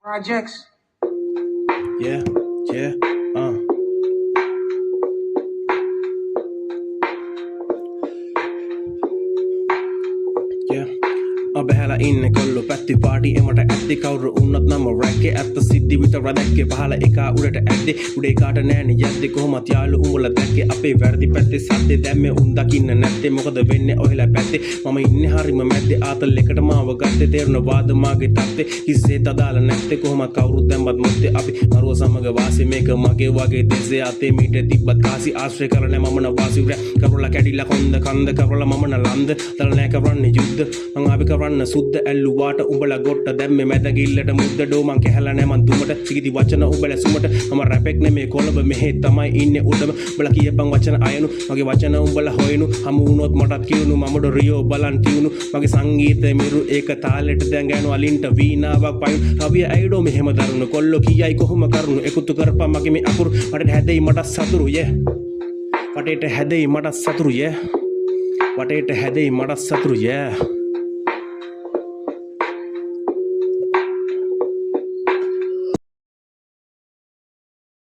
projects. Yeah, yeah, yeah. බැහලා ඉන්න කොල්ලො පැත්ති party එමට ඇත්ති කවුරු උන්නත් නම රැක්කේ ඇත්ත සිද්ධි විතර දැක්කේ පහල එකා උඩට ඇද්දේ උඩේ කාට නෑනේ යද්දේ කොහොමත් යාළු උඹලා දැක්කේ අපේ වැරදි පැත්තේ සද්දේ දැම්මේ උන් දකින්න නැත්තේ මොකද වෙන්නේ ඔහෙලා පැත්තේ මම ඉන්නේ හරිම මැද්දේ ආතල් එකට මාව ගත්තේ තේරුණ වාද මාගේ තත්ත්වේ කිසිසේත් අදාළ නැත්තේ කොහොමත් කවුරුත් දැම්මත් මුත්තේ අපි මරුව සමග වාසි මේක මගේ වගේ දෙසේ අතේ මීට තිබ්බත් කාසි ආශ්‍රය කරලා මම න වාසි රැ කරලා කැඩිලා කොන්ද කන්ද කරලා මම න ලන්ද තල නෑ කරන්නේ යුද්ධ මං ආවි කරන්න සුද්ද ඇල්ලුවාට උඹලා ගොට්ට දැම්මේ මැද ගිල්ලට මුද්දඩෝ මං කැහලා නෑ මං දුමට සිගිදි වචන උඹලා සුමට මම රැපෙක් නෙමේ කොළඹ මෙහෙ තමයි ඉන්නේ උඩම උඹලා කියපන් වචන අයනු මගේ වචන උඹලා හොයනු හමු වුණොත් මටත් කියනු මමඩ රියෝ බලන් තියුණු මගේ සංගීතය මිරු ඒක තාලෙට දැන් ගෑනු අලින්ට වීණාවක් පයින් රවිය ඇයිඩෝ මෙහෙම දරුණු කොල්ලෝ කියයි කොහොම කරුණු එකතු කරපන් මගේ මේ අකුරු වටේට හැදෙයි මට සතුරු යේ වටේට හැදෙයි මට සතුරු යේ වටේට හැදෙයි මට සතුරු යේ